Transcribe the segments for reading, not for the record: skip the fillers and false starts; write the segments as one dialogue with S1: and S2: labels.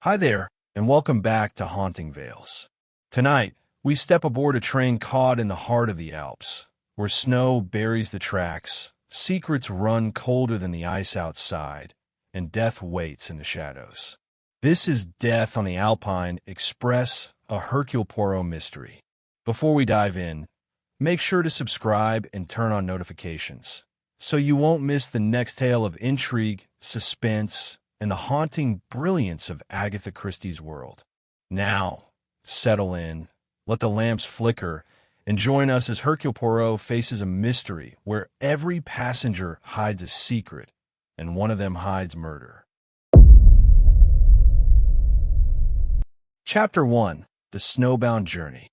S1: Hi there, and welcome back to Haunting Vales. Tonight, we step aboard a train caught in the heart of the Alps, where snow buries the tracks, secrets run colder than the ice outside, and death waits in the shadows. This is Death on the Alpine Express, a Hercule Poirot mystery. Before we dive in, make sure to subscribe and turn on notifications, so you won't miss the next tale of intrigue, suspense, and the haunting brilliance of Agatha Christie's world. Now, settle in, let the lamps flicker, and join us as Hercule Poirot faces a mystery where every passenger hides a secret, and one of them hides murder. Chapter 1: The Snowbound Journey.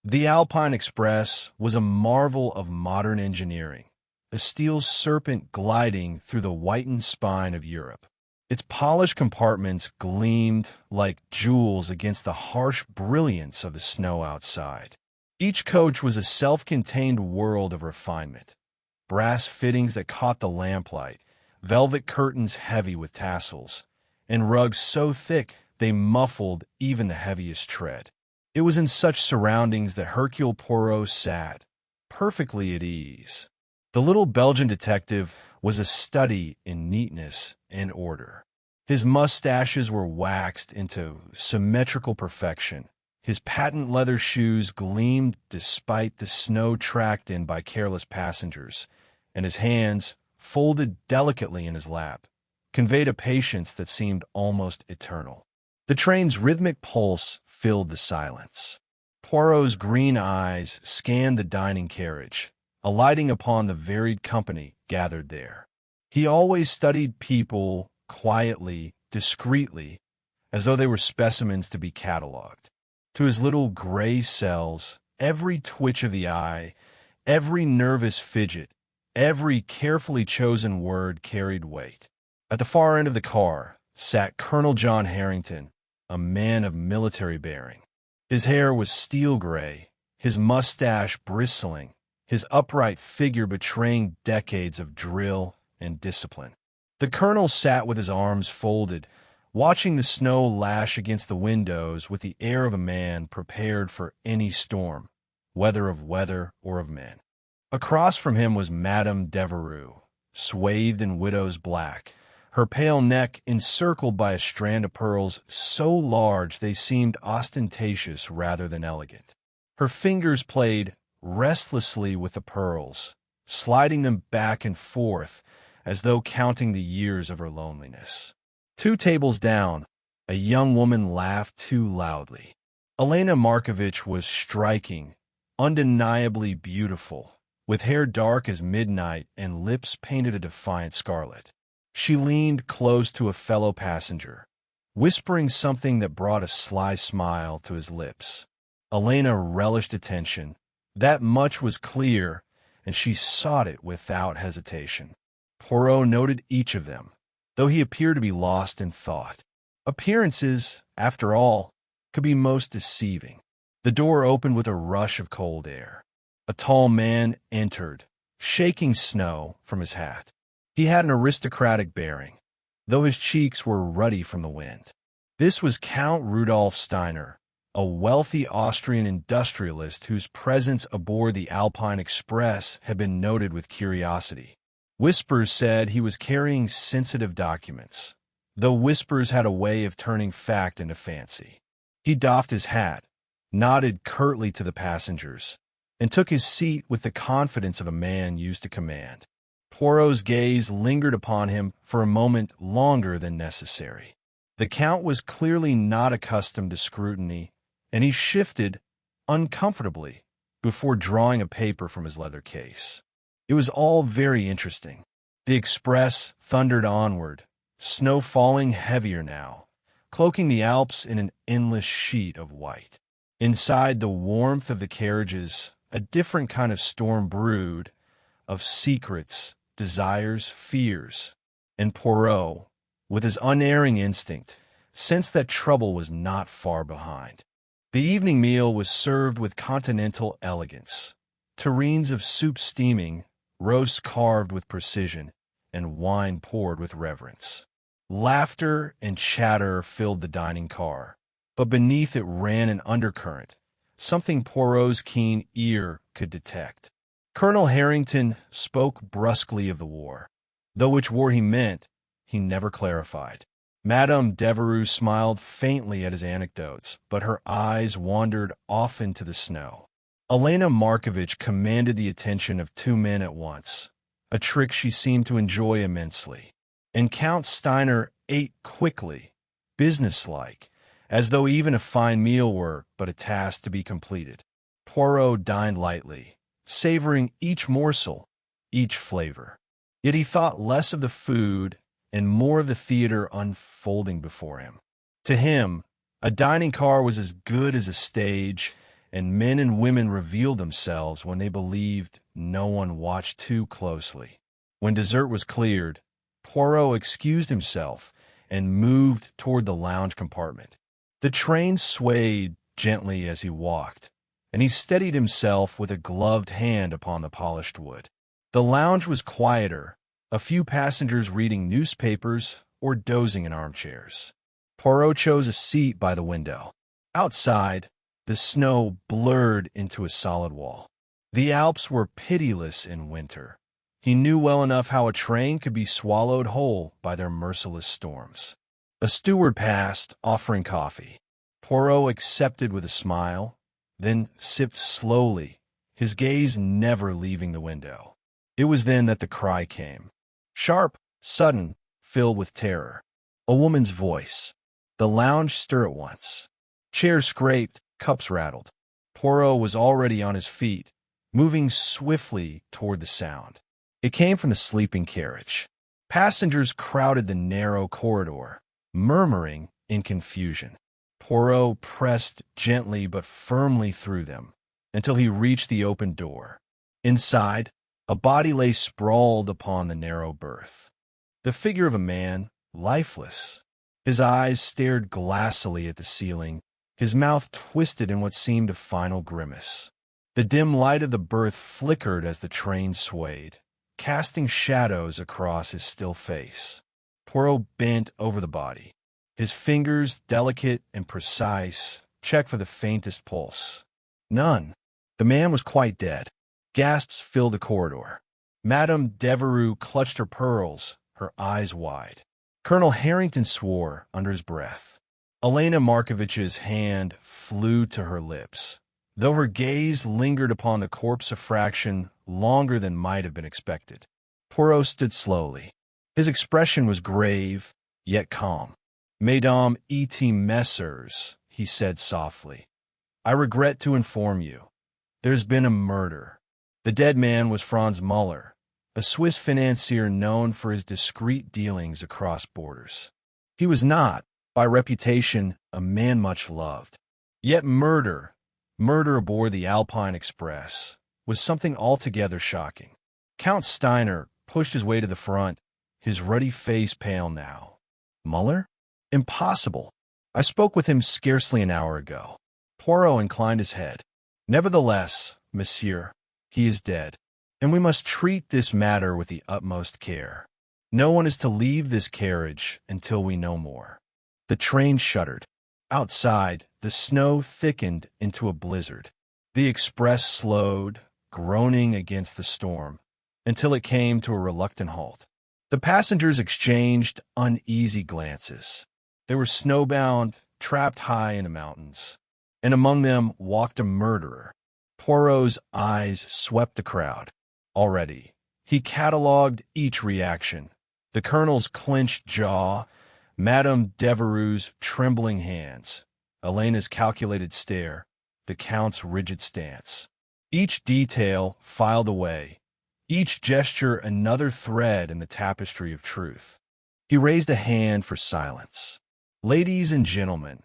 S1: The Alpine Express was a marvel of modern engineering, a steel serpent gliding through the whitened spine of Europe. Its polished compartments gleamed like jewels against the harsh brilliance of the snow outside. Each coach was a self-contained world of refinement. Brass fittings that caught the lamplight, velvet curtains heavy with tassels, and rugs so thick they muffled even the heaviest tread. It was in such surroundings that Hercule Poirot sat, perfectly at ease. The little Belgian detective was a study in neatness and order. His mustaches were waxed into symmetrical perfection. His patent leather shoes gleamed despite the snow tracked in by careless passengers, and his hands, folded delicately in his lap, conveyed a patience that seemed almost eternal. The train's rhythmic pulse filled the silence. Poirot's green eyes scanned the dining carriage, alighting upon the varied company gathered there. He always studied people quietly, discreetly, as though they were specimens to be catalogued. To his little gray cells, every twitch of the eye, every nervous fidget, every carefully chosen word carried weight. At the far end of the car sat Colonel John Harrington, a man of military bearing. His hair was steel gray, his mustache bristling, his upright figure betraying decades of drill and discipline. The colonel sat with his arms folded, watching the snow lash against the windows with the air of a man prepared for any storm, whether of weather or of men. Across from him was Madame Devereux, swathed in widow's black, her pale neck encircled by a strand of pearls so large they seemed ostentatious rather than elegant. Her fingers played restlessly with the pearls, sliding them back and forth as though counting the years of her loneliness. 2 tables down, a young woman laughed too loudly. Elena Markovitch was striking, undeniably beautiful, with hair dark as midnight and lips painted a defiant scarlet. She leaned close to a fellow passenger, whispering something that brought a sly smile to his lips. Elena relished attention. That much was clear, and she sought it without hesitation. Poirot noted each of them, though he appeared to be lost in thought. Appearances, after all, could be most deceiving. The door opened with a rush of cold air. A tall man entered, shaking snow from his hat. He had an aristocratic bearing, though his cheeks were ruddy from the wind. This was Count Rudolf Steiner, a wealthy Austrian industrialist whose presence aboard the Alpine Express had been noted with curiosity. Whispers said he was carrying sensitive documents, though whispers had a way of turning fact into fancy. He doffed his hat, nodded curtly to the passengers, and took his seat with the confidence of a man used to command. Poirot's gaze lingered upon him for a moment longer than necessary. The Count was clearly not accustomed to scrutiny, and he shifted uncomfortably before drawing a paper from his leather case. It was all very interesting. The express thundered onward, snow falling heavier now, cloaking the Alps in an endless sheet of white. Inside the warmth of the carriages, a different kind of storm brewed, of secrets, desires, fears, and Poirot, with his unerring instinct, sensed that trouble was not far behind. The evening meal was served with continental elegance. Tureens of soup steaming, roast carved with precision, and wine poured with reverence. Laughter and chatter filled the dining car, but beneath it ran an undercurrent, something Poirot's keen ear could detect. Colonel Harrington spoke brusquely of the war, though which war he meant, he never clarified. Madame Devereux smiled faintly at his anecdotes, but her eyes wandered off into the snow. Elena Markovitch commanded the attention of two men at once, a trick she seemed to enjoy immensely. And Count Steiner ate quickly, businesslike, as though even a fine meal were but a task to be completed. Poirot dined lightly, savoring each morsel, each flavor. Yet he thought less of the food and more of the theater unfolding before him. To him, a dining car was as good as a stage, and men and women revealed themselves when they believed no one watched too closely. When dessert was cleared, Poirot excused himself and moved toward the lounge compartment. The train swayed gently as he walked, and he steadied himself with a gloved hand upon the polished wood. The lounge was quieter, a few passengers reading newspapers or dozing in armchairs. Poirot chose a seat by the window. Outside, the snow blurred into a solid wall. The Alps were pitiless in winter. He knew well enough how a train could be swallowed whole by their merciless storms. A steward passed, offering coffee. Poirot accepted with a smile, then sipped slowly, his gaze never leaving the window. It was then that the cry came. Sharp, sudden, filled with terror. A woman's voice. The lounge stirred at once. Chairs scraped, cups rattled. Poirot was already on his feet, moving swiftly toward the sound. It came from the sleeping carriage. Passengers crowded the narrow corridor, murmuring in confusion. Poirot pressed gently but firmly through them until he reached the open door. Inside, a body lay sprawled upon the narrow berth. The figure of a man, lifeless. His eyes stared glassily at the ceiling, his mouth twisted in what seemed a final grimace. The dim light of the berth flickered as the train swayed, casting shadows across his still face. Poirot bent over the body. His fingers, delicate and precise, checked for the faintest pulse. None. The man was quite dead. Gasps filled the corridor. Madame Devereux clutched her pearls, her eyes wide. Colonel Harrington swore under his breath. Elena Markovitch's hand flew to her lips, though her gaze lingered upon the corpse a fraction longer than might have been expected. Poirot stood slowly. His expression was grave, yet calm. Mesdames et messieurs, he said softly, I regret to inform you. There's been a murder. The dead man was Franz Muller, a Swiss financier known for his discreet dealings across borders. He was not, by reputation, a man much loved. Yet murder aboard the Alpine Express, was something altogether shocking. Count Steiner pushed his way to the front, his ruddy face pale now. Muller? Impossible. I spoke with him scarcely an hour ago. Poirot inclined his head. Nevertheless, monsieur, he is dead, and we must treat this matter with the utmost care. No one is to leave this carriage until we know more. The train shuddered. Outside, the snow thickened into a blizzard. The express slowed, groaning against the storm, until it came to a reluctant halt. The passengers exchanged uneasy glances. They were snowbound, trapped high in the mountains, and among them walked a murderer. Poirot's eyes swept the crowd. Already, he catalogued each reaction. The colonel's clenched jaw, Madame Devereux's trembling hands, Elena's calculated stare, the count's rigid stance. Each detail filed away, each gesture another thread in the tapestry of truth. He raised a hand for silence. Ladies and gentlemen,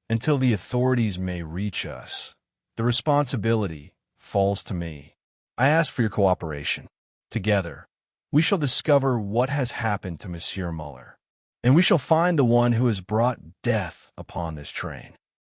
S1: until the authorities may reach us, the responsibility falls to me. I ask for your cooperation. Together, we shall discover what has happened to Monsieur Muller, and we shall find the one who has brought death upon this train.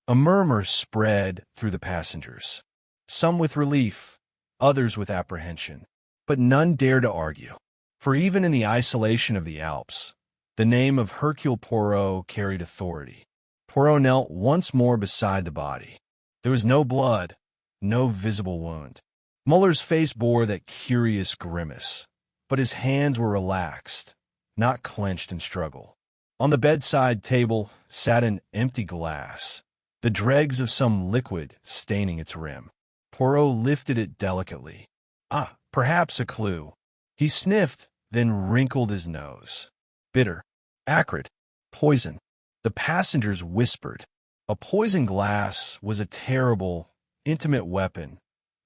S1: A murmur spread through the passengers, some with relief, others with apprehension, but none dared to argue. For even in the isolation of the Alps, The name of Hercule Poirot carried authority. Poirot knelt once more beside the body. There was no blood, no visible wound. Muller's face bore that curious grimace, but his hands were relaxed, not clenched in struggle. On the bedside table sat an empty glass, the dregs of some liquid staining its rim. Poirot lifted it delicately. Ah, perhaps a clue. He sniffed, then wrinkled his nose. Bitter, acrid, poison. The passengers whispered. A poison glass was a terrible, intimate weapon,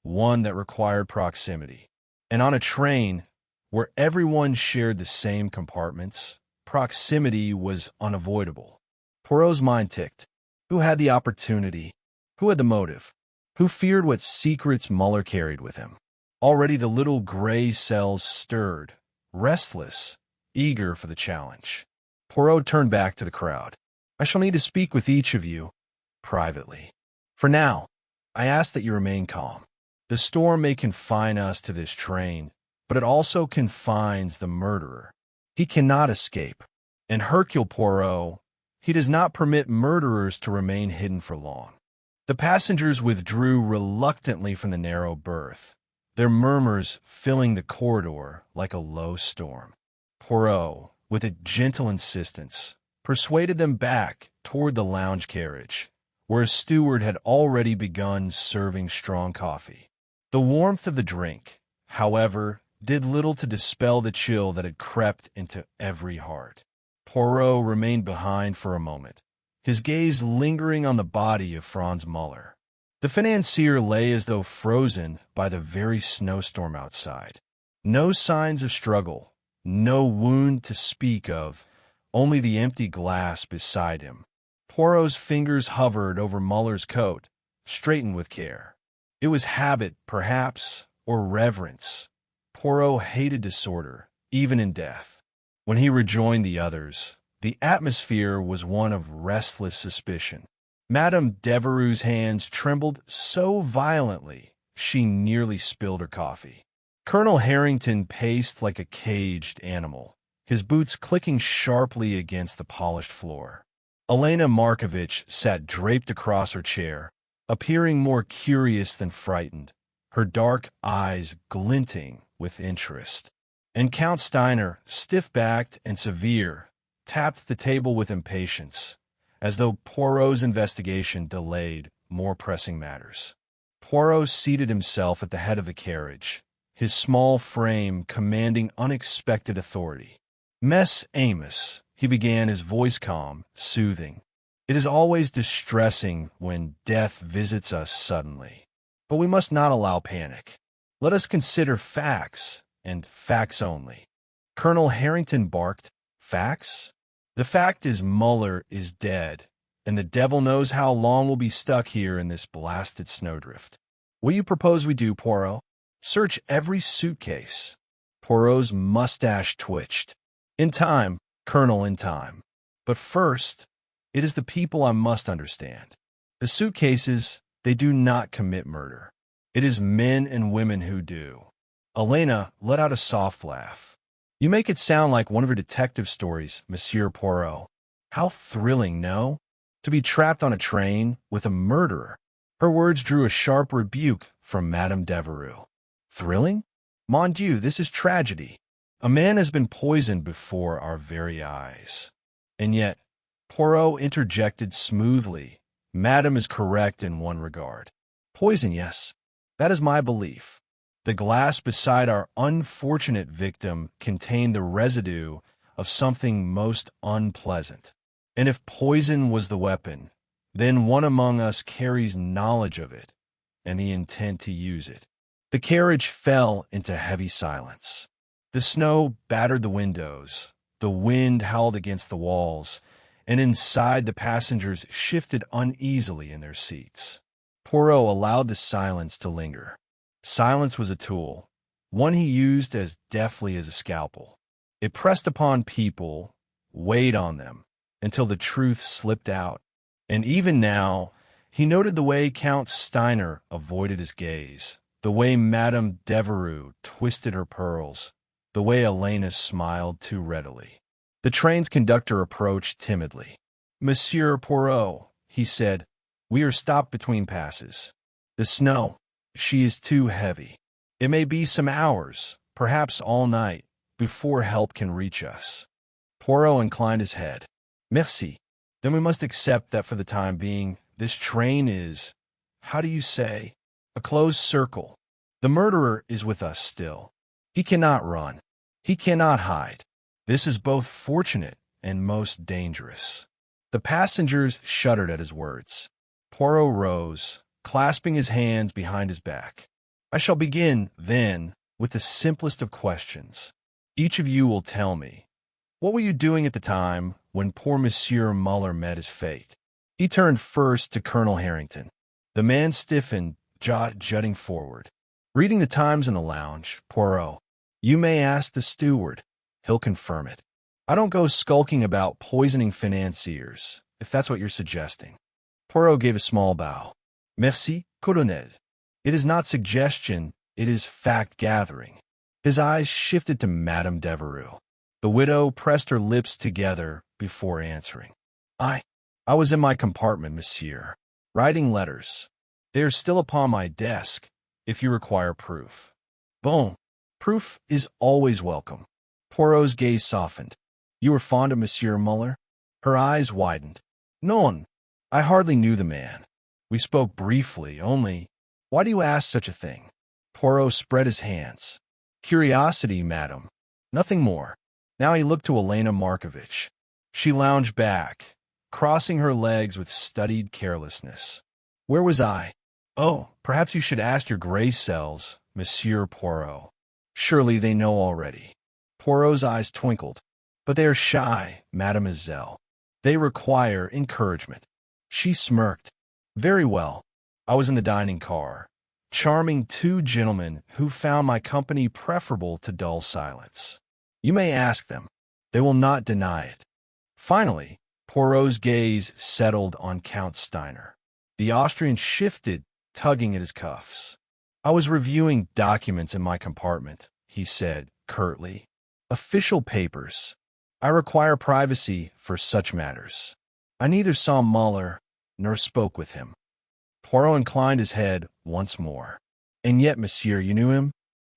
S1: one that required proximity. And on a train, where everyone shared the same compartments, proximity was unavoidable. Poirot's mind ticked. Who had the opportunity? Who had the motive? Who feared what secrets Muller carried with him? Already the little gray cells stirred, restless, eager for the challenge. Poirot turned back to the crowd. I shall need to speak with each of you, privately. For now, I ask that you remain calm. The storm may confine us to this train, but it also confines the murderer. He cannot escape. And Hercule Poirot, he does not permit murderers to remain hidden for long. The passengers withdrew reluctantly from the narrow berth, their murmurs filling the corridor like a low storm. Poirot, with a gentle insistence, persuaded them back toward the lounge carriage, where a steward had already begun serving strong coffee. The warmth of the drink, however, did little to dispel the chill that had crept into every heart. Poirot remained behind for a moment, his gaze lingering on the body of Franz Muller. The financier lay as though frozen by the very snowstorm outside. No signs of struggle, no wound to speak of, only the empty glass beside him. Poirot's fingers hovered over Muller's coat, straightened with care. It was habit, perhaps, or reverence. Poirot hated disorder, even in death. When he rejoined the others, the atmosphere was one of restless suspicion. Madame Devereux's hands trembled so violently she nearly spilled her coffee. Colonel Harrington paced like a caged animal, his boots clicking sharply against the polished floor. Elena Markovitch sat draped across her chair, appearing more curious than frightened, her dark eyes glinting with interest. And Count Steiner, stiff-backed and severe, tapped the table with impatience, as though Poirot's investigation delayed more pressing matters. Poirot seated himself at the head of the carriage, his small frame commanding unexpected authority. Mess Amos, he began, his voice calm, soothing. It is always distressing when death visits us suddenly. But we must not allow panic. Let us consider facts, and facts only. Colonel Harrington barked. Facts? The fact is Muller is dead, and the devil knows how long we'll be stuck here in this blasted snowdrift. What do you propose we do, Poirot? Search every suitcase. Poirot's mustache twitched. In time, Colonel, in time. But first, it is the people I must understand. The suitcases, they do not commit murder. It is men and women who do. Elena let out a soft laugh. You make it sound like one of your detective stories, Monsieur Poirot. How thrilling, no? To be trapped on a train with a murderer. Her words drew a sharp rebuke from Madame Devereux. Thrilling? Mon Dieu, this is tragedy. A man has been poisoned before our very eyes. And yet, Poirot interjected smoothly, Madame is correct in one regard. Poison, yes. That is my belief. The glass beside our unfortunate victim contained the residue of something most unpleasant. And if poison was the weapon, then one among us carries knowledge of it and the intent to use it. The carriage fell into heavy silence. The snow battered the windows, the wind howled against the walls, and inside the passengers shifted uneasily in their seats. Poirot allowed the silence to linger. Silence was a tool, one he used as deftly as a scalpel. It pressed upon people, weighed on them, until the truth slipped out. And even now, he noted the way Count Steiner avoided his gaze, the way Madame Devereux twisted her pearls, the way Elena smiled too readily. The train's conductor approached timidly. "Monsieur Poirot," he said, "we are stopped between passes. The snow, she is too heavy. It may be some hours, perhaps all night, before help can reach us." Poirot inclined his head. "Merci. Then we must accept that for the time being, this train is, how do you say, a closed circle. The murderer is with us still. He cannot run. He cannot hide. This is both fortunate and most dangerous." The passengers shuddered at his words. Poirot rose, clasping his hands behind his back. "I shall begin, then, with the simplest of questions. Each of you will tell me, what were you doing at the time when poor Monsieur Muller met his fate?" He turned first to Colonel Harrington. The man stiffened, jaw jutting forward. "Reading the Times in the lounge, Poirot. You may ask the steward. He'll confirm it. I don't go skulking about poisoning financiers, if that's what you're suggesting." Poirot gave a small bow. "Merci, Colonel. It is not suggestion, it is fact-gathering." His eyes shifted to Madame Devereux. The widow pressed her lips together before answering. I was in my compartment, monsieur, writing letters. They are still upon my desk, if you require proof." "Bon. Proof is always welcome." Poirot's gaze softened. "You were fond of Monsieur Muller?" Her eyes widened. "Non. I hardly knew the man. We spoke briefly, only. Why do you ask such a thing?" Poirot spread his hands. "Curiosity, madam. Nothing more." Now he looked to Elena Markovitch. She lounged back, crossing her legs with studied carelessness. "Where was I?" "Oh, perhaps you should ask your gray cells, Monsieur Poirot. Surely they know already." Poirot's eyes twinkled. "But they are shy, mademoiselle. They require encouragement." She smirked. "Very well. I was in the dining car, charming two gentlemen who found my company preferable to dull silence. You may ask them. They will not deny it." Finally, Poirot's gaze settled on Count Steiner. The Austrian shifted, tugging at his cuffs. "I was reviewing documents in my compartment," he said curtly. "Official papers. I require privacy for such matters. I neither saw Muller nor spoke with him." Poirot inclined his head once more. "And yet, monsieur, you knew him?"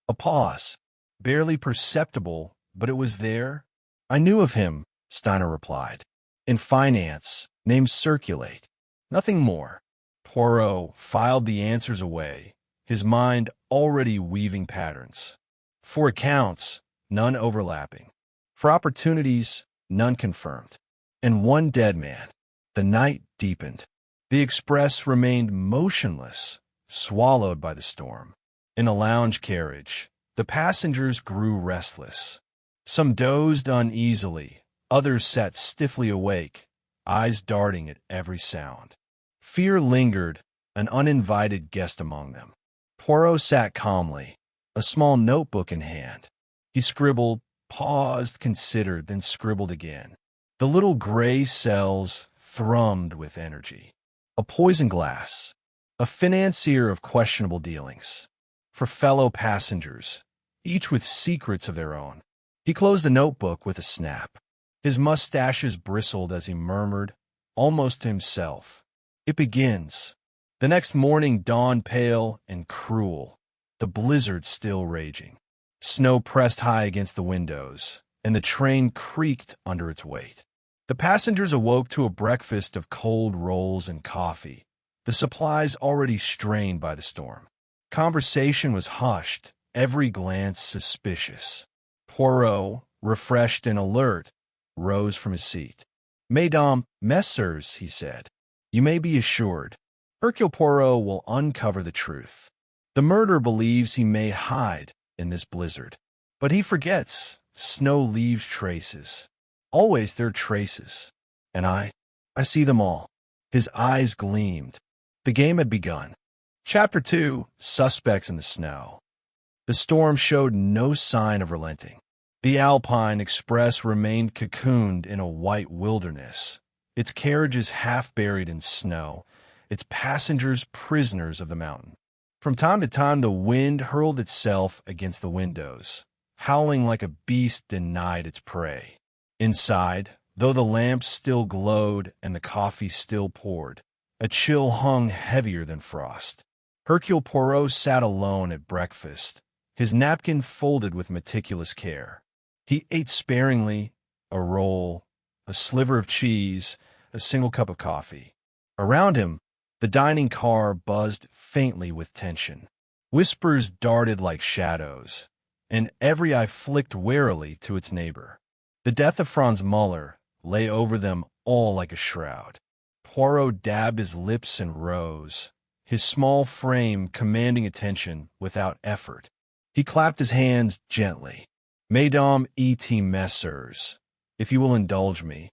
S1: A pause, barely perceptible, but it was there. "I knew of him," Steiner replied. "In finance, names circulate. Nothing more." Poirot filed the answers away, his mind already weaving patterns. For accounts, none overlapping. For opportunities, none confirmed. And one dead man. The night deepened. The express remained motionless, swallowed by the storm. In a lounge carriage, the passengers grew restless. Some dozed uneasily, others sat stiffly awake, eyes darting at every sound. Fear lingered, an uninvited guest among them. Poirot sat calmly, a small notebook in hand. He scribbled, paused, considered, then scribbled again. The little gray cells thrummed with energy. A poison glass, a financier of questionable dealings. For fellow passengers, each with secrets of their own. He closed the notebook with a snap. His mustaches bristled as he murmured, almost to himself, "It begins." The next morning dawned pale and cruel, the blizzard still raging. Snow pressed high against the windows, and the train creaked under its weight. The passengers awoke to a breakfast of cold rolls and coffee, the supplies already strained by the storm. Conversation was hushed, every glance suspicious. Poirot, refreshed and alert, rose from his seat. "Mesdames, messieurs," he said, "you may be assured, Hercule Poirot will uncover the truth. The murderer believes he may hide in this blizzard. But he forgets, snow leaves traces. Always there are traces. And I see them all." His eyes gleamed. The game had begun. Chapter 2, Suspects in the Snow. The storm showed no sign of relenting. The Alpine Express remained cocooned in a white wilderness, its carriages half buried in snow, its passengers prisoners of the mountain. From time to time the wind hurled itself against the windows, howling like a beast denied its prey. Inside, though the lamps still glowed and the coffee still poured, a chill hung heavier than frost. Hercule Poirot sat alone at breakfast, his napkin folded with meticulous care. He ate sparingly, a roll, a sliver of cheese, a single cup of coffee. Around him, the dining car buzzed faintly with tension. Whispers darted like shadows, and every eye flicked warily to its neighbor. The death of Franz Muller lay over them all like a shroud. Poirot dabbed his lips and rose, his small frame commanding attention without effort. He clapped his hands gently. Mesdames et messieurs, if you will indulge me,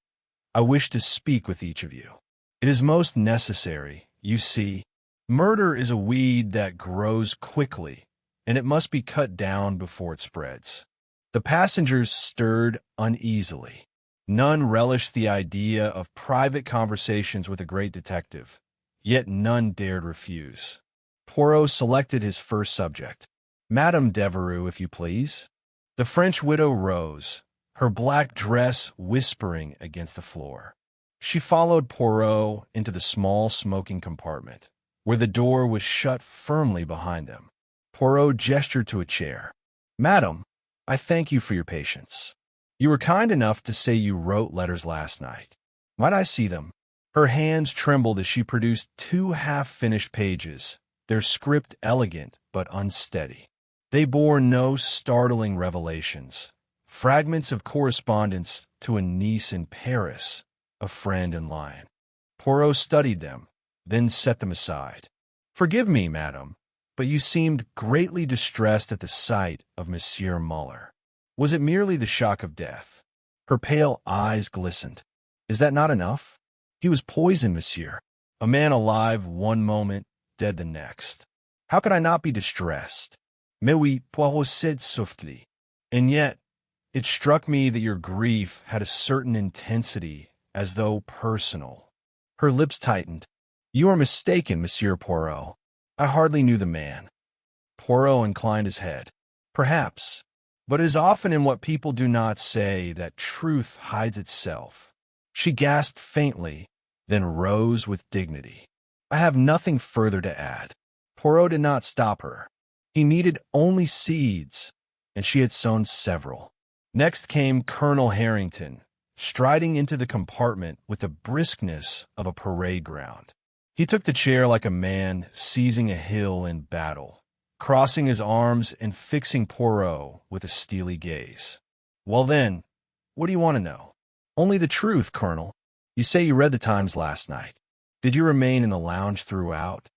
S1: I wish to speak with each of you. It is most necessary, you see. Murder is a weed that grows quickly, and it must be cut down before it spreads. The passengers stirred uneasily. None relished the idea of private conversations with a great detective, yet none dared refuse. Poirot selected his first subject. Madame Devereux, if you please. The French widow rose, her black dress whispering against the floor. She followed Poirot into the small smoking compartment, where the door was shut firmly behind them. Poirot gestured to a chair. Madam, I thank you for your patience. You were kind enough to say you wrote letters last night. Might I see them? Her hands trembled as she produced 2 half-finished pages, their script elegant but unsteady. They bore no startling revelations. Fragments of correspondence to a niece in Paris, a friend in Lyon. Poirot studied them, then set them aside. Forgive me, madam, but you seemed greatly distressed at the sight of Monsieur Muller. Was it merely the shock of death? Her pale eyes glistened. Is that not enough? He was poisoned, monsieur. A man alive one moment, dead the next. How could I not be distressed? Mais oui, Poirot said softly. And yet, it struck me that your grief had a certain intensity, as though personal. Her lips tightened. You are mistaken, Monsieur Poirot. I hardly knew the man. Poirot inclined his head. Perhaps. But it is often in what people do not say that truth hides itself. She gasped faintly, then rose with dignity. I have nothing further to add. Poirot did not stop her. He needed only seeds, and she had sown several. Next came Colonel Harrington, striding into the compartment with the briskness of a parade ground. He took the chair like a man seizing a hill in battle, crossing his arms and fixing Poirot with a steely gaze. Well then, what do you want to know? Only the truth, Colonel. You say you read the Times last night. Did you remain in the lounge throughout?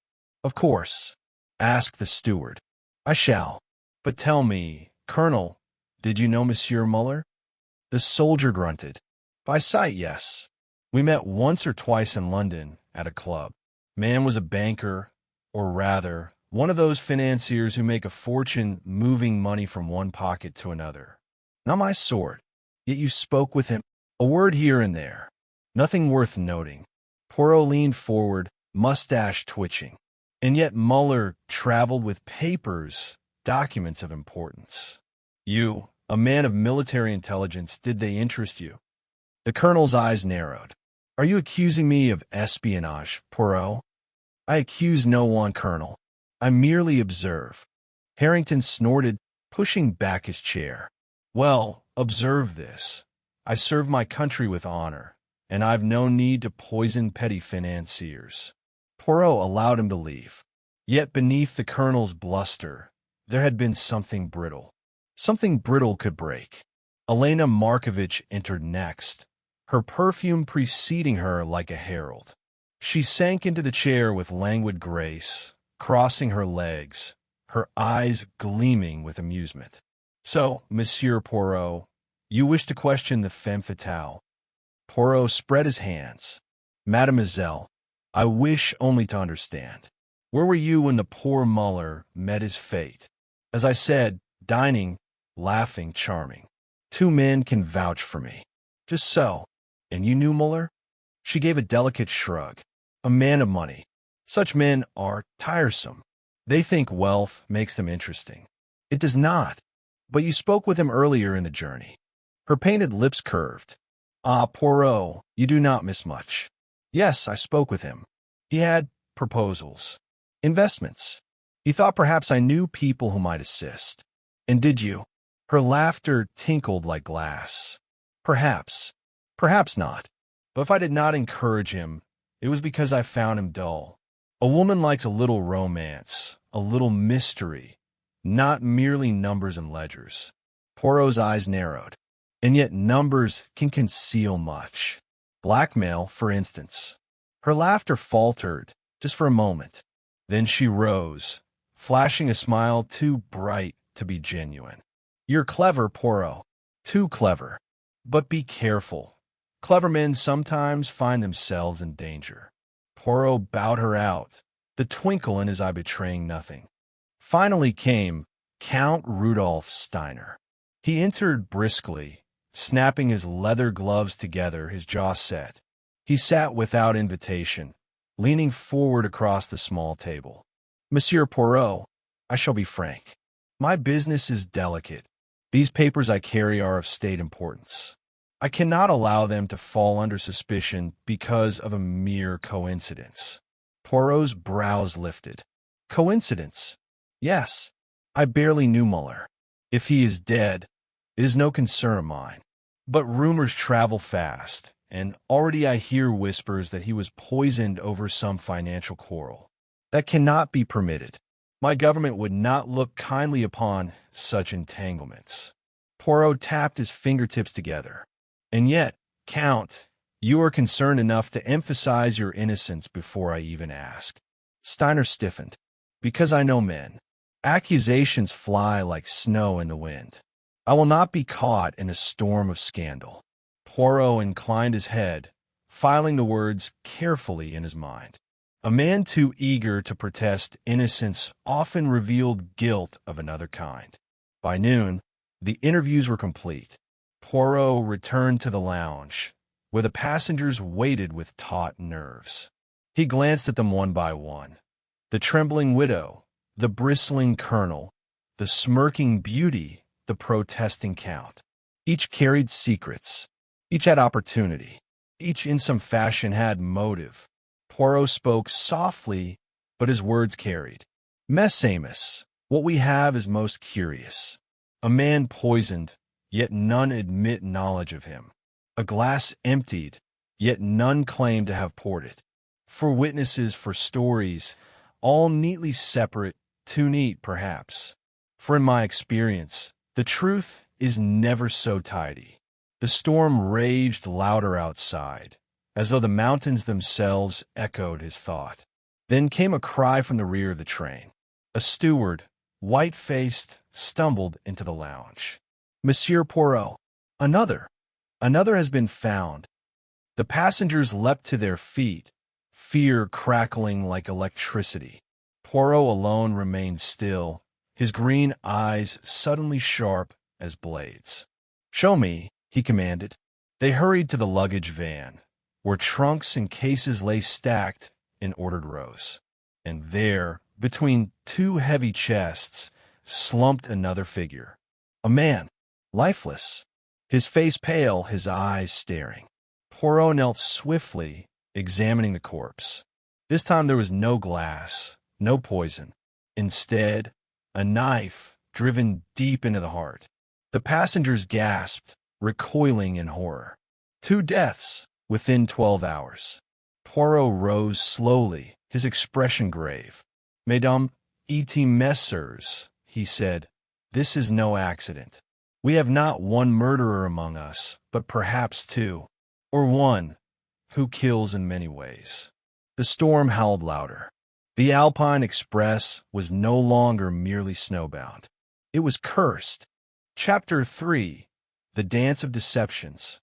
S1: Of course. Ask the steward. I shall. But tell me, Colonel, did you know Monsieur Muller? The soldier grunted. By sight, yes. We met once or twice in London at a club. Man was a banker, or rather, one of those financiers who make a fortune moving money from one pocket to another. Not my sort. Yet you spoke with him. A word here and there. Nothing worth noting. Poirot leaned forward, mustache twitching. And yet Muller traveled with papers, documents of importance. You, a man of military intelligence, did they interest you? The colonel's eyes narrowed. Are you accusing me of espionage, Poirot? I accuse no one, Colonel. I merely observe. Harrington snorted, pushing back his chair. Well, observe this. I serve my country with honor, and I've no need to poison petty financiers. Poirot allowed him to leave. Yet beneath the colonel's bluster, there had been something brittle. Something brittle could break. Elena Markovitch entered next, her perfume preceding her like a herald. She sank into the chair with languid grace, crossing her legs, her eyes gleaming with amusement. So, Monsieur Poirot, you wish to question the femme fatale. Poirot spread his hands. Mademoiselle, I wish only to understand. Where were you when the poor Muller met his fate? As I said, dining, laughing, charming. 2 men can vouch for me. Just so. And you knew Muller? She gave a delicate shrug. A man of money. Such men are tiresome. They think wealth makes them interesting. It does not. But you spoke with him earlier in the journey. Her painted lips curved. Ah, Poirot, you do not miss much. Yes, I spoke with him. He had proposals, investments. He thought perhaps I knew people who might assist. And did you? Her laughter tinkled like glass. Perhaps. Perhaps not. But if I did not encourage him, it was because I found him dull. A woman likes a little romance, a little mystery, not merely numbers and ledgers. Poirot's eyes narrowed. And yet numbers can conceal much. Blackmail, for instance. Her laughter faltered, just for a moment. Then she rose, flashing a smile too bright to be genuine. You're clever, Poirot. Too clever. But be careful. Clever men sometimes find themselves in danger. Poirot bowed her out, the twinkle in his eye betraying nothing. Finally came Count Rudolf Steiner. He entered briskly, snapping his leather gloves together, his jaw set. He sat without invitation, leaning forward across the small table. Monsieur Poirot, I shall be frank. My business is delicate. These papers I carry are of state importance. I cannot allow them to fall under suspicion because of a mere coincidence. Poirot's brows lifted. Coincidence? Yes. I barely knew Muller. If he is dead, it is no concern of mine. But rumors travel fast, and already I hear whispers that he was poisoned over some financial quarrel. That cannot be permitted. My government would not look kindly upon such entanglements. Poirot tapped his fingertips together. And yet, Count, you are concerned enough to emphasize your innocence before I even ask. Steiner stiffened. Because I know men. Accusations fly like snow in the wind. I will not be caught in a storm of scandal. Poirot inclined his head, filing the words carefully in his mind. A man too eager to protest innocence often revealed guilt of another kind. By noon, the interviews were complete. Poirot returned to the lounge, where the passengers waited with taut nerves. He glanced at them one by one. The trembling widow, the bristling colonel, the smirking beauty, the protesting count. Each carried secrets. Each had opportunity. Each in some fashion had motive. Poirot spoke softly, but his words carried. Mess Amos, what we have is most curious. A man poisoned, yet none admit knowledge of him. A glass emptied, yet none claim to have poured it. For witnesses, for stories, all neatly separate, too neat perhaps. For in my experience, the truth is never so tidy. The storm raged louder outside, as though the mountains themselves echoed his thought. Then came a cry from the rear of the train. A steward, white-faced, stumbled into the lounge. Monsieur Poirot, another has been found. The passengers leapt to their feet, fear crackling like electricity. Poirot alone remained still, his green eyes suddenly sharp as blades. Show me, he commanded. They hurried to the luggage van, where trunks and cases lay stacked in ordered rows. And there, between two heavy chests, slumped another figure. A man, lifeless, his face pale, his eyes staring. Poirot knelt swiftly, examining the corpse. This time there was no glass, no poison. Instead, a knife driven deep into the heart. The passengers gasped, recoiling in horror. 2 deaths within 12 hours. Poirot rose slowly, his expression grave. Mesdames et messieurs, he said, this is no accident. We have not one murderer among us, but perhaps 2, or one, who kills in many ways. The storm howled louder. The Alpine Express was no longer merely snowbound. It was cursed. Chapter 3, The Dance of Deceptions.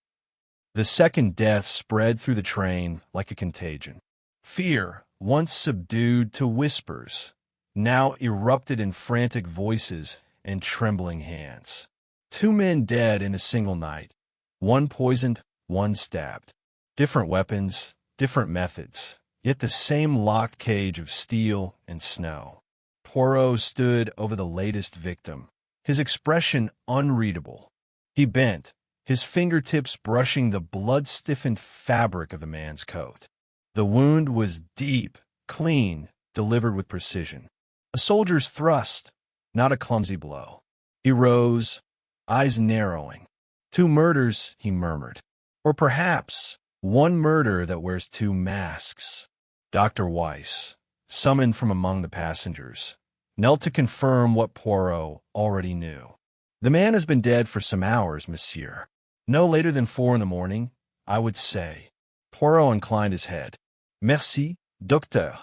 S1: The second death spread through the train like a contagion. Fear, once subdued to whispers, now erupted in frantic voices and trembling hands. 2 men dead in a single night, one poisoned, one stabbed. Different weapons, different methods, yet the same locked cage of steel and snow. Poirot stood over the latest victim, his expression unreadable. He bent, his fingertips brushing the blood-stiffened fabric of the man's coat. The wound was deep, clean, delivered with precision. A soldier's thrust, not a clumsy blow. He rose, eyes narrowing. 2 murders, he murmured. Or perhaps 1 murder that wears 2 masks. Dr. Weiss, summoned from among the passengers, knelt to confirm what Poirot already knew. The man has been dead for some hours, monsieur. No later than 4 in the morning, I would say. Poirot inclined his head. Merci, docteur.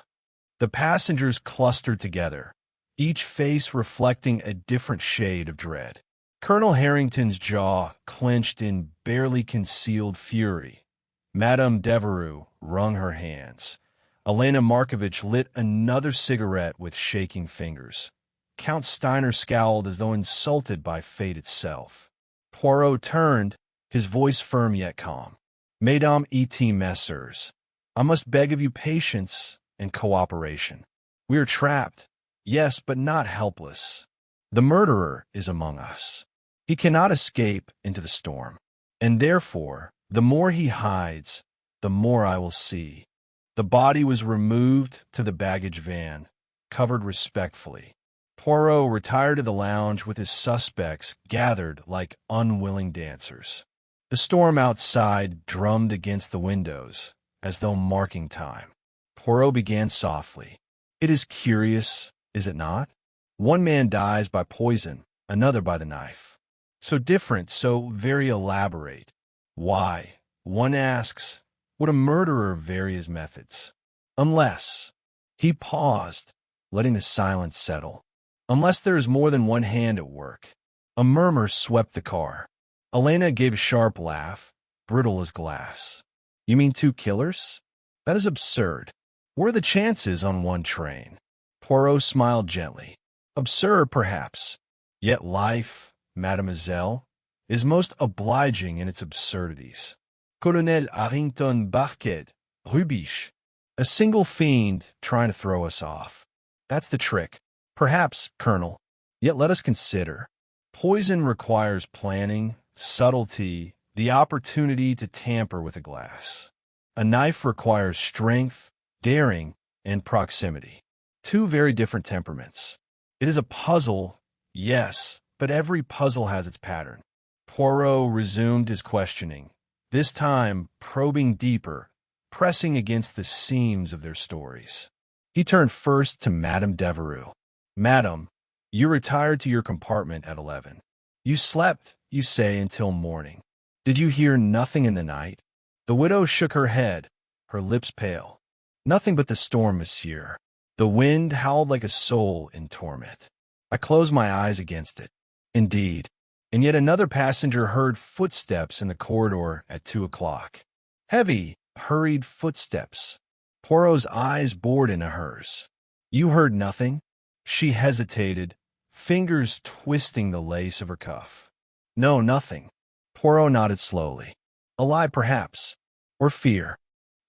S1: The passengers clustered together, each face reflecting a different shade of dread. Colonel Harrington's jaw clenched in barely concealed fury. Madame Devereux wrung her hands. Elena Markovitch lit another cigarette with shaking fingers. Count Steiner scowled as though insulted by fate itself. Poirot turned, his voice firm yet calm. Mesdames et messieurs, I must beg of you patience and cooperation. We are trapped, yes, but not helpless. The murderer is among us. He cannot escape into the storm, and therefore, the more he hides, the more I will see. The body was removed to the baggage van, covered respectfully. Poirot retired to the lounge with his suspects gathered like unwilling dancers. The storm outside drummed against the windows, as though marking time. Poirot began softly. It is curious, is it not? 1 man dies by poison, another by the knife. So different, so very elaborate. Why? One asks, would a murderer vary his methods? Unless. He paused, letting the silence settle. Unless there is more than 1 hand at work. A murmur swept the car. Elena gave a sharp laugh, brittle as glass. You mean 2 killers? That is absurd. What are the chances on 1 train? Poirot smiled gently. Absurd, perhaps. Yet life, mademoiselle, is most obliging in its absurdities. Colonel Harrington Barquet, Rubiche. A single fiend trying to throw us off. That's the trick. Perhaps, Colonel. Yet let us consider. Poison requires planning, subtlety, the opportunity to tamper with a glass. A knife requires strength, daring, and proximity. 2 very different temperaments. It is a puzzle, yes, but every puzzle has its pattern. Poirot resumed his questioning, this time probing deeper, pressing against the seams of their stories. He turned first to Madame Devereux. Madame, you retired to your compartment at 11. You slept, you say, until morning. Did you hear nothing in the night? The widow shook her head, her lips pale. Nothing but the storm, monsieur. The wind howled like a soul in torment. I closed my eyes against it. Indeed. And yet another passenger heard footsteps in the corridor at 2 o'clock. Heavy, hurried footsteps. Poirot's eyes bored into hers. You heard nothing? She hesitated, fingers twisting the lace of her cuff. No, nothing. Poirot nodded slowly. A lie, perhaps. Or fear.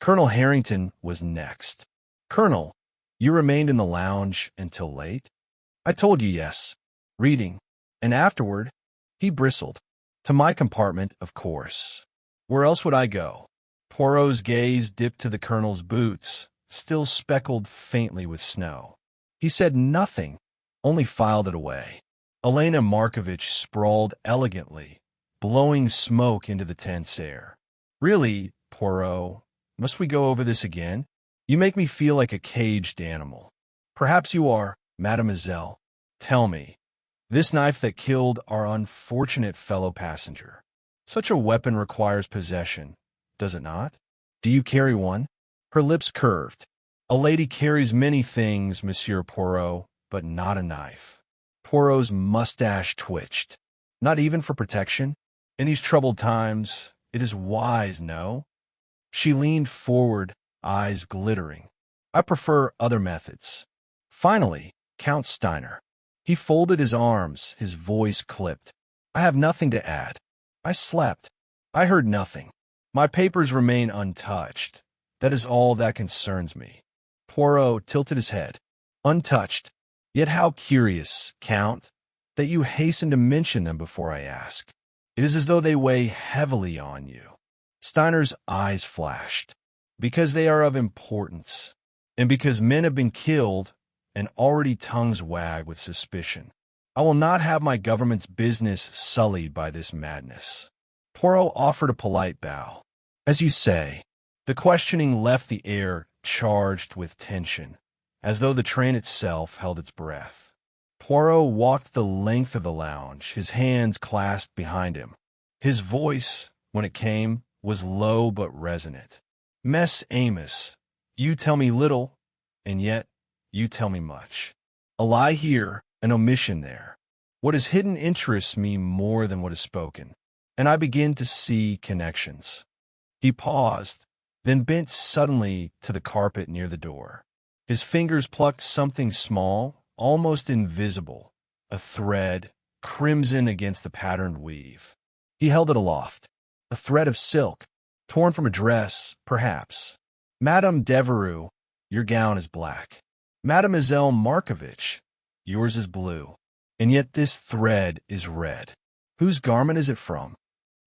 S1: Colonel Harrington was next. Colonel, you remained in the lounge until late? I told you yes. Reading. And afterward, he bristled. To my compartment, of course. Where else would I go? Poirot's gaze dipped to the colonel's boots, still speckled faintly with snow. He said nothing, only filed it away. Elena Markovitch sprawled elegantly, blowing smoke into the tense air. Really, Poirot, must we go over this again? You make me feel like a caged animal. Perhaps you are, mademoiselle. Tell me, this knife that killed our unfortunate fellow passenger. Such a weapon requires possession, does it not? Do you carry one? Her lips curved. A lady carries many things, Monsieur Poirot, but not a knife. Poirot's mustache twitched. Not even for protection? In these troubled times, it is wise, no? She leaned forward, eyes glittering. I prefer other methods. Finally, Count Steiner. He folded his arms, his voice clipped. I have nothing to add. I slept. I heard nothing. My papers remain untouched. That is all that concerns me. Poirot tilted his head. Untouched. Yet how curious, Count, that you hasten to mention them before I ask. It is as though they weigh heavily on you. Steiner's eyes flashed. Because they are of importance, and because men have been killed, and already tongues wag with suspicion. I will not have my government's business sullied by this madness. Poirot offered a polite bow. As you say, the questioning left the air charged with tension, as though the train itself held its breath. Poirot walked the length of the lounge, his hands clasped behind him. His voice, when it came, was low but resonant. Mess Amos, you tell me little, and yet you tell me much. A lie here, an omission there. What is hidden interests me more than what is spoken, and I begin to see connections. He paused, then bent suddenly to the carpet near the door. His fingers plucked something small, almost invisible, a thread, crimson against the patterned weave. He held it aloft, a thread of silk, torn from a dress, perhaps. Madame Devereux, your gown is black. Mademoiselle Markovitch, yours is blue. And yet this thread is red. Whose garment is it from?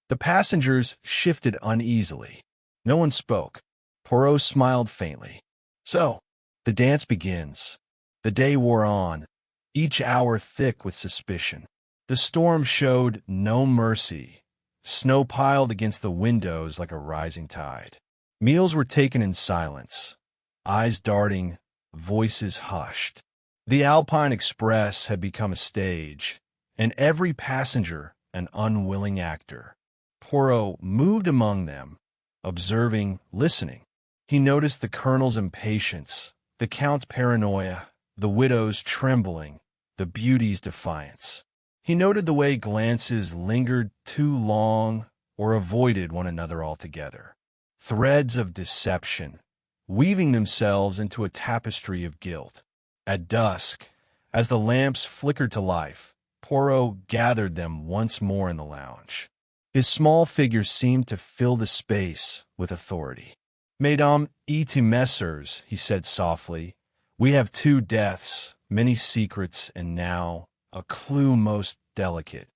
S1: The passengers shifted uneasily. No one spoke. Poirot smiled faintly. So, the dance begins. The day wore on, each hour thick with suspicion. The storm showed no mercy. Snow piled against the windows like a rising tide. Meals were taken in silence, eyes darting, voices hushed. The Alpine Express had become a stage, and every passenger an unwilling actor. Poirot moved among them, observing, listening. He noticed the colonel's impatience, the count's paranoia, the widow's trembling, the beauty's defiance. He noted the way glances lingered too long or avoided one another altogether. Threads of deception, weaving themselves into a tapestry of guilt. At dusk, as the lamps flickered to life, Poirot gathered them once more in the lounge. His small figure seemed to fill the space with authority. Mesdames et messieurs, he said softly, we have 2 deaths, many secrets, and now a clue most delicate.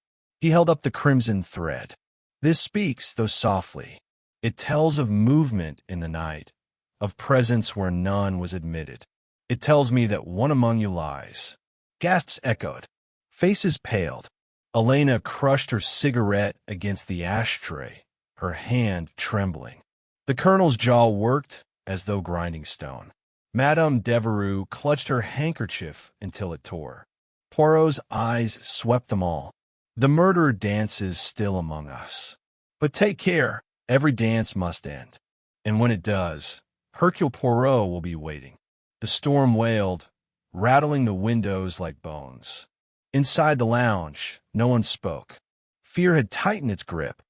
S1: He held up the crimson thread. This speaks, though softly. It tells of movement in the night, of presence where none was admitted. It tells me that one among you lies. Gasps echoed. Faces paled. Elena crushed her cigarette against the ashtray, her hand trembling. The colonel's jaw worked as though grinding stone. Madame Devereux clutched her handkerchief until it tore. Poirot's eyes swept them all. The murderer dances still among us. But take care, every dance must end. And when it does, Hercule Poirot will be waiting. The storm wailed, rattling the windows like bones. Inside the lounge, no one spoke. Fear had tightened its grip,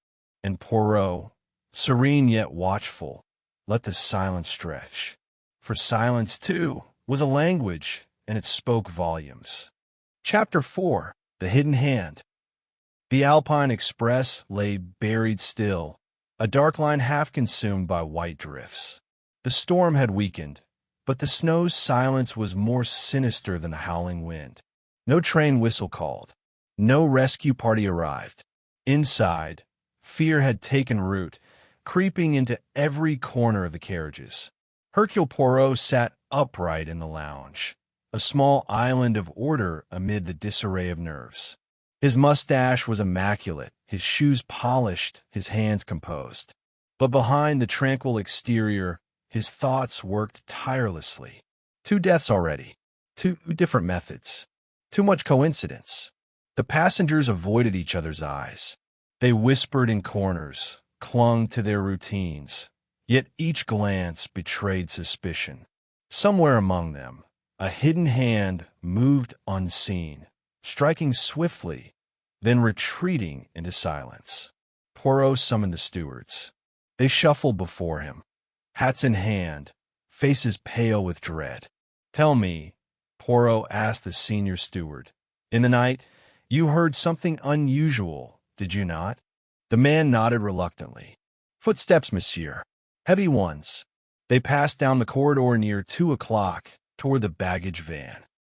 S1: and Poirot, serene yet watchful, let the silence stretch. For silence, too, was a language, and it spoke volumes. Chapter 4. The Hidden Hand. The Alpine Express lay buried still, a dark line half consumed by white drifts. The storm had weakened, but the snow's silence was more sinister than the howling wind. No train whistle called. No rescue party arrived. Inside, fear had taken root, creeping into every corner of the carriages. Hercule Poirot sat upright in the lounge, a small island of order amid the disarray of nerves. His mustache was immaculate, his shoes polished, his hands composed. But behind the tranquil exterior, his thoughts worked tirelessly. 2 deaths already, 2 different methods, too much coincidence. The passengers avoided each other's eyes. They whispered in corners, clung to their routines, yet each glance betrayed suspicion. Somewhere among them, a hidden hand moved unseen, striking swiftly, then retreating into silence. Poirot summoned the stewards. They shuffled before him, hats in hand, faces pale with dread. Tell me, Poirot asked the senior steward, in the night, you heard something unusual, did you not? The man nodded reluctantly. Footsteps, monsieur. Heavy ones. They passed down the corridor near 2 o'clock toward the baggage van.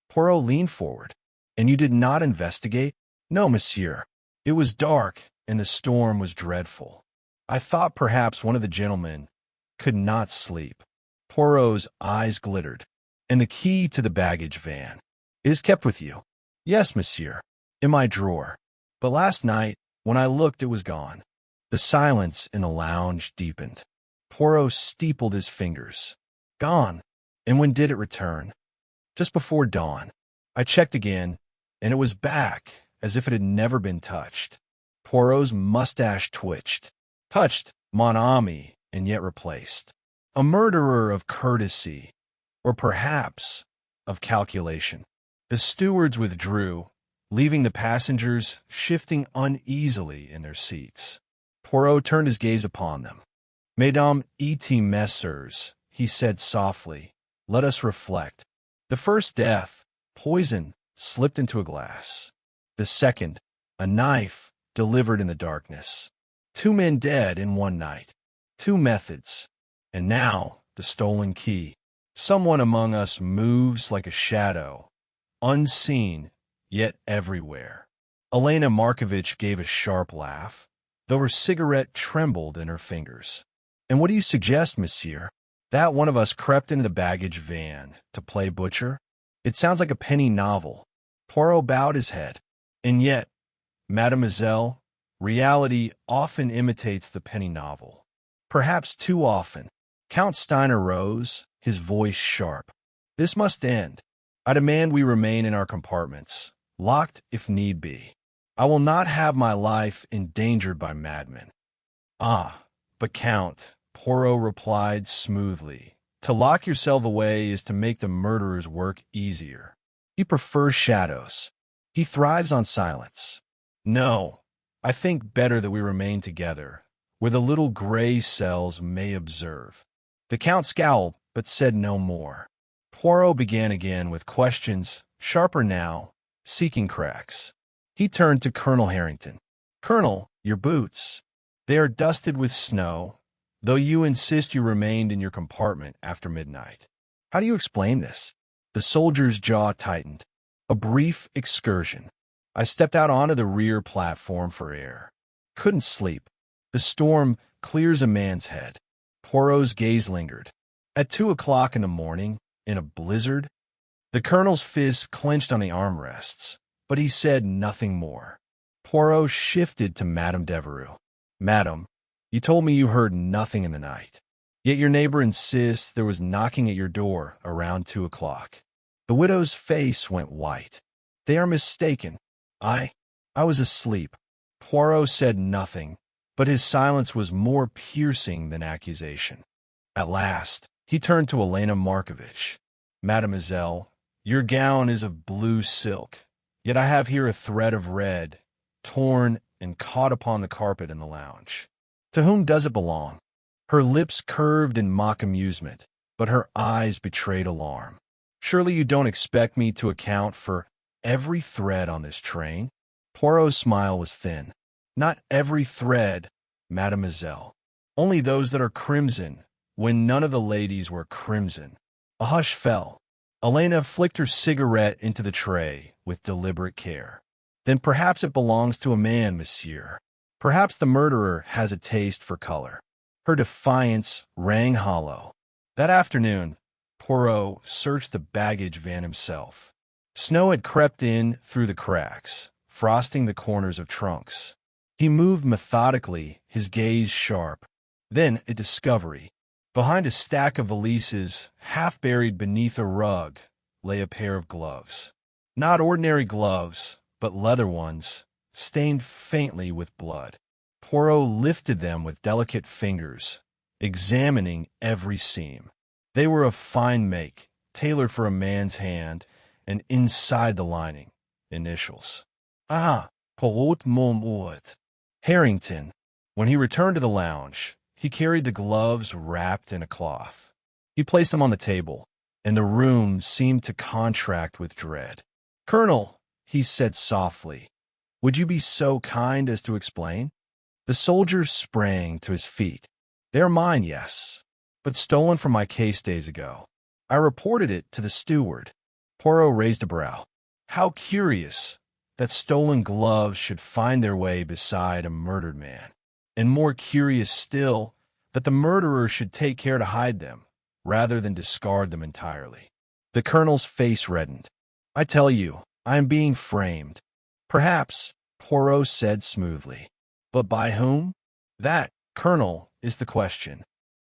S1: Poirot leaned forward. And you did not investigate? No, monsieur. It was dark, and the storm was dreadful. I thought perhaps one of the gentlemen could not sleep. Poirot's eyes glittered. And the key to the baggage van is kept with you? Yes, monsieur, in my drawer. But last night, when I looked, it was gone. The silence in the lounge deepened. Poirot steepled his fingers. Gone. And when did it return? Just before dawn. I checked again, and it was back, as if it had never been touched. Poirot's mustache twitched. Touched, mon ami, and yet replaced. A murderer of courtesy, or perhaps of calculation. The stewards withdrew, leaving the passengers shifting uneasily in their seats. Poirot turned his gaze upon them. Mesdames et messieurs, he said softly, let us reflect. The first death, poison, slipped into a glass. The second, a knife delivered in the darkness. 2 men dead in one night. 2 methods. And now, the stolen key. Someone among us moves like a shadow, unseen, yet everywhere. Elena Markovitch gave a sharp laugh, though her cigarette trembled in her fingers. And what do you suggest, monsieur? That one of us crept into the baggage van to play butcher? It sounds like a penny novel. Poirot bowed his head. And yet, mademoiselle, reality often imitates the penny novel. Perhaps too often. Count Steiner rose, his voice sharp. This must end. I demand we remain in our compartments, locked if need be. I will not have my life endangered by madmen. Ah, but Count, Poirot replied smoothly, to lock yourself away is to make the murderer's work easier. He prefers shadows. He thrives on silence. No, I think better that we remain together, where the little gray cells may observe. The Count scowled, but said no more. Poirot began again with questions, sharper now, seeking cracks. He turned to Colonel Harrington. Colonel, your boots. They are dusted with snow, though you insist you remained in your compartment after midnight. How do you explain this? The soldier's jaw tightened. A brief excursion. I stepped out onto the rear platform for air. Couldn't sleep. The storm clears a man's head. Poirot's gaze lingered. At 2 o'clock in the morning, in a blizzard, the colonel's fists clenched on the armrests, but he said nothing more. Poirot shifted to Madame Devereux. Madame, you told me you heard nothing in the night. Yet your neighbor insists there was knocking at your door around 2 o'clock. The widow's face went white. They are mistaken. I was asleep. Poirot said nothing, but his silence was more piercing than accusation. At last, he turned to Elena Markovitch. Mademoiselle, your gown is of blue silk, yet I have here a thread of red, torn and caught upon the carpet in the lounge. To whom does it belong? Her lips curved in mock amusement, but her eyes betrayed alarm. Surely you don't expect me to account for every thread on this train? Poirot's smile was thin. Not every thread, mademoiselle. Only those that are crimson, when none of the ladies were crimson. A hush fell. Elena flicked her cigarette into the tray with deliberate care. Then perhaps it belongs to a man, monsieur. Perhaps the murderer has a taste for color. Her defiance rang hollow. That afternoon, Poirot searched the baggage van himself. Snow had crept in through the cracks, frosting the corners of trunks. He moved methodically, his gaze sharp. Then a discovery. Behind a stack of valises, half buried beneath a rug, lay a pair of gloves. Not ordinary gloves, but leather ones, stained faintly with blood. Poirot lifted them with delicate fingers, examining every seam. They were of fine make, tailored for a man's hand, and inside the lining, initials. Ah, Poirot Mystery. Harrington. When he returned to the lounge, he carried the gloves wrapped in a cloth. He placed them on the table, and the room seemed to contract with dread. Colonel, he said softly, would you be so kind as to explain? The soldier sprang to his feet. They are mine, yes, but stolen from my case days ago. I reported it to the steward. Poirot raised a brow. How curious. that stolen gloves should find their way beside a murdered man. And more curious still, that the murderer should take care to hide them, rather than discard them entirely. The colonel's face reddened. "I tell you, I am being framed." "Perhaps," Poirot said smoothly. "But by whom? That, Colonel, is the question."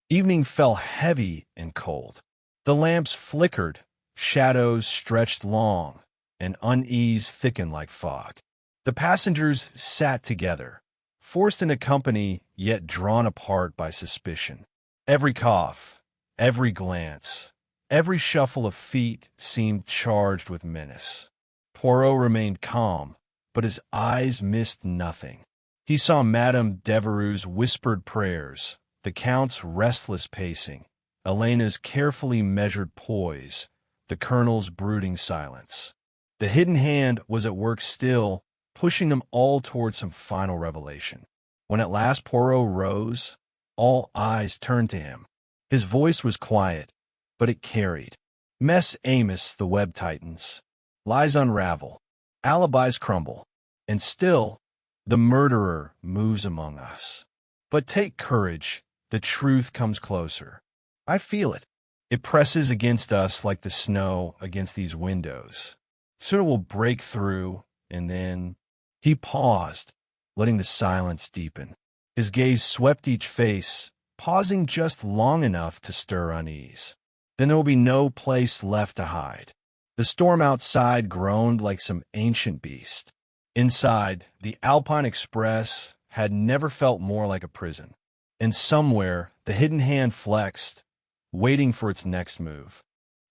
S1: Evening fell heavy and cold. The lamps flickered, shadows stretched long, and unease thickened like fog. The passengers sat together, forced into company yet drawn apart by suspicion. Every cough, every glance, every shuffle of feet seemed charged with menace. Poirot remained calm, but his eyes missed nothing. He saw Madame Devereux's whispered prayers, the Count's restless pacing, Elena's carefully measured poise, the Colonel's brooding silence. The hidden hand was at work still, pushing them all toward some final revelation. When at last Poirot rose, all eyes turned to him. His voice was quiet, but it carried. "Mess Amos, the web tightens. Lies unravel. Alibis crumble. And still, the murderer moves among us. But take courage, the truth comes closer. I feel it. It presses against us like the snow against these windows. Soon it will break through, and then—" He paused, letting the silence deepen. His gaze swept each face, pausing just long enough to stir unease. Then there will be no place left to hide. The storm outside groaned like some ancient beast. Inside, the Alpine Express had never felt more like a prison. And somewhere, the hidden hand flexed, waiting for its next move.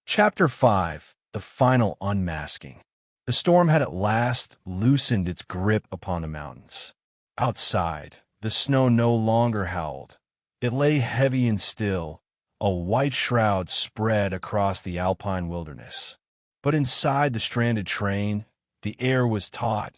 S1: Chapter 5. The Final Unmasking. The storm had at last loosened its grip upon the mountains. Outside, the snow no longer howled. It lay heavy and still, a white shroud spread across the alpine wilderness. But inside the stranded train, the air was taut,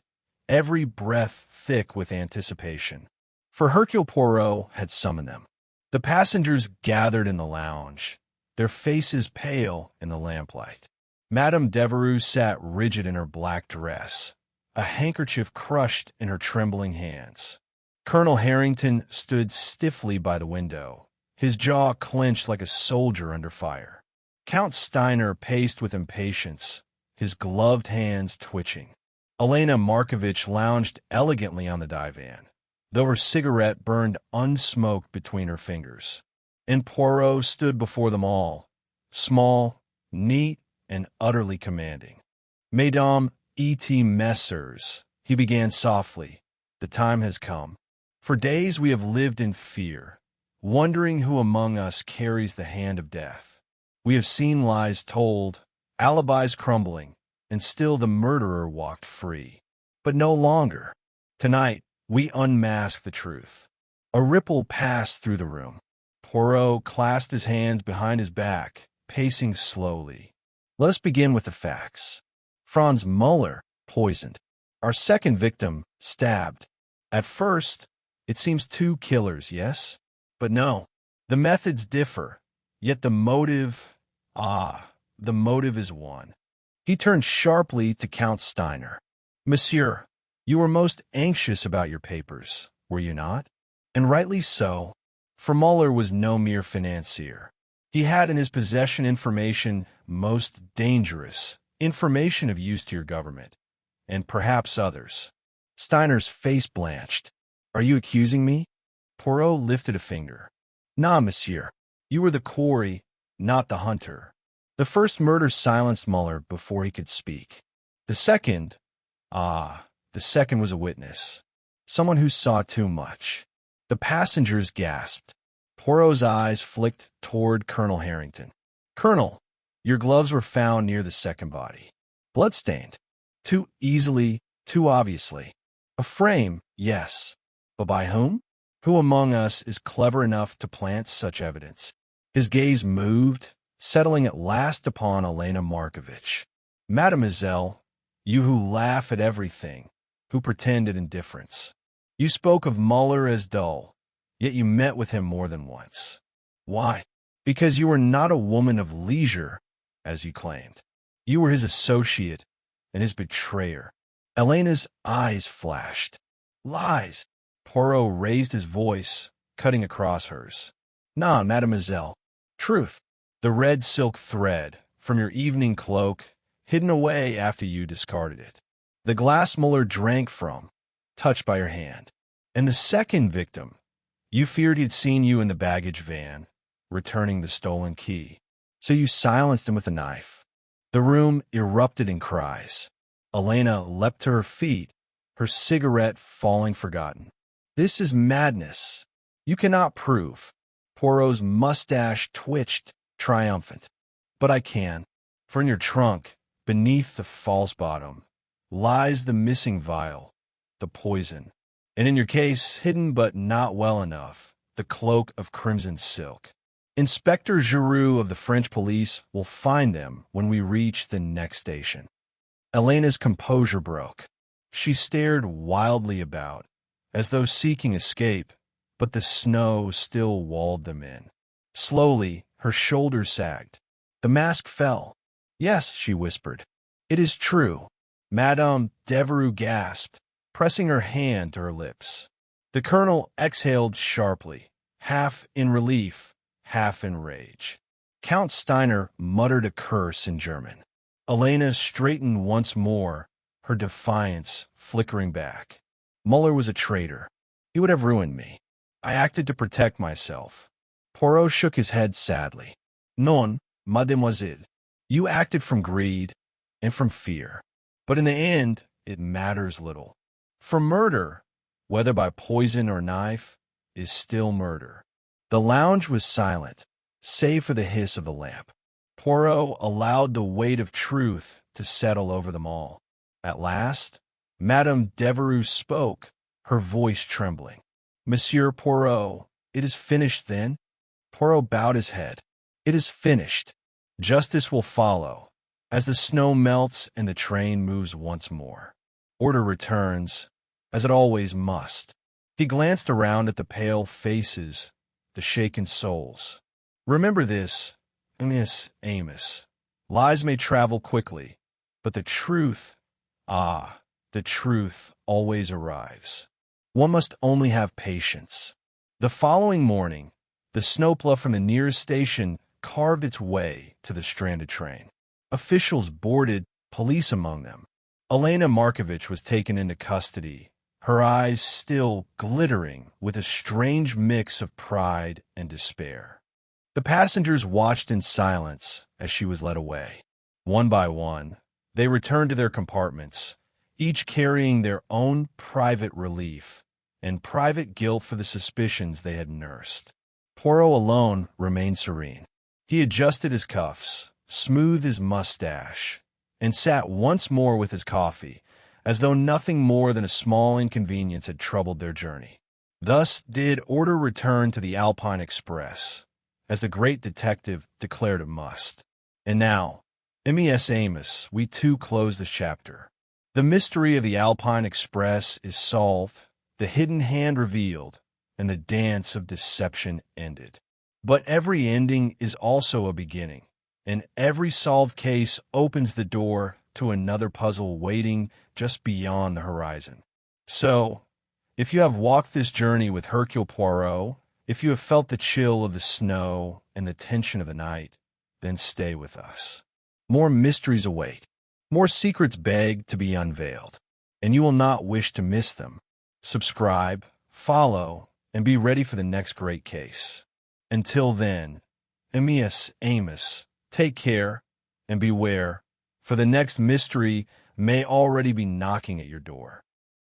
S1: every breath thick with anticipation. For Hercule Poirot had summoned them. The passengers gathered in the lounge, their faces pale in the lamplight. Madame Devereux sat rigid in her black dress, a handkerchief crushed in her trembling hands. Colonel Harrington stood stiffly by the window, his jaw clenched like a soldier under fire. Count Steiner paced with impatience, his gloved hands twitching. Elena Markovitch lounged elegantly on the divan, though her cigarette burned unsmoked between her fingers. And Poirot stood before them all, small, neat, and utterly commanding. "Mesdames et messieurs," he began softly, "the time has come. For days we have lived in fear, wondering who among us carries the hand of death. We have seen lies told, alibis crumbling, and still the murderer walked free. But no longer. Tonight, we unmask the truth." A ripple passed through the room. Poirot clasped his hands behind his back, pacing slowly. "Let us begin with the facts. Franz Muller, poisoned. Our second victim, stabbed. At first, it seems two killers, yes? But no, the methods differ, yet the motive, the motive is one." He turned sharply to Count Steiner. "Monsieur, you were most anxious about your papers, were you not? And rightly so, for Muller was no mere financier. He had in his possession information most dangerous, information of use to your government, and perhaps others." Steiner's face blanched. "Are you accusing me?" Poirot lifted a finger. "Nah, monsieur. You were the quarry, not the hunter." The first murder silenced Muller before he could speak. The second was a witness. Someone who saw too much. The passengers gasped. Poirot's eyes flicked toward Colonel Harrington. "Colonel, your gloves were found near the second body. Bloodstained. Too easily, too obviously. A frame, yes. But by whom? Who among us is clever enough to plant such evidence?" His gaze moved, settling at last upon Elena Markovitch. "Mademoiselle, you who laugh at everything, who pretend at indifference. You spoke of Muller as dull, yet you met with him more than once. Why? Because you were not a woman of leisure, as you claimed. You were his associate and his betrayer. Elena's eyes flashed. Lies! Poirot raised his voice, cutting across hers. Non, mademoiselle. Truth. The red silk thread from your evening cloak, hidden away after you discarded it. The glass Muller drank from, touched by your hand. And the second victim, you feared he'd seen you in the baggage van, returning the stolen key. So you silenced him with a knife. The room erupted in cries. Elena leapt to her feet, her cigarette falling forgotten. This is madness. You cannot prove. Poirot's mustache twitched, triumphant. But I can, for in your trunk, beneath the false bottom, lies the missing vial, the poison, and in your case, hidden but not well enough, the cloak of crimson silk. Inspector Giroux of the French police will find them when we reach the next station. Elena's composure broke. She stared wildly about, as though seeking escape, but the snow still walled them in. Slowly, her shoulders sagged. The mask fell. Yes, she whispered. It is true. Madame Devereux gasped, pressing her hand to her lips. The colonel exhaled sharply, half in relief, half in rage. Count Steiner muttered a curse in German. Elena straightened once more, her defiance flickering back. Muller was a traitor. He would have ruined me. I acted to protect myself. Poirot shook his head sadly. Non, mademoiselle. You acted from greed and from fear. But in the end, it matters little. For murder, whether by poison or knife, is still murder. The lounge was silent, save for the hiss of the lamp. Poirot allowed the weight of truth to settle over them all. At last, Madame Devereux spoke, her voice trembling. Monsieur Poirot, it is finished then? Poirot bowed his head. It is finished. Justice will follow, as the snow melts and the train moves once more. Order returns, as it always must. He glanced around at the pale faces, the shaken souls. Remember this, Miss Amos. Lies may travel quickly, but the truth, the truth always arrives. One must only have patience. The following morning, the snowplow from the nearest station carved its way to the stranded train. Officials boarded, police among them. Elena Markovitch was taken into custody, her eyes still glittering with a strange mix of pride and despair. The passengers watched in silence as she was led away. One by one, they returned to their compartments, each carrying their own private relief and private guilt for the suspicions they had nursed. Poirot alone remained serene. He adjusted his cuffs, smoothed his mustache, and sat once more with his coffee, as though nothing more than a small inconvenience had troubled their journey. Thus did order return to the Alpine Express, as the great detective declared it must. And now, Miss Amos, we too close this chapter. The mystery of the Alpine Express is solved, the hidden hand revealed, and the dance of deception ended. But every ending is also a beginning, and every solved case opens the door to another puzzle waiting just beyond the horizon. So, if you have walked this journey with Hercule Poirot, if you have felt the chill of the snow and the tension of the night, then stay with us. More mysteries await. More secrets beg to be unveiled, and you will not wish to miss them. Subscribe, follow, and be ready for the next great case. Until then, Miss Amos, take care and beware, for the next mystery may already be knocking at your door.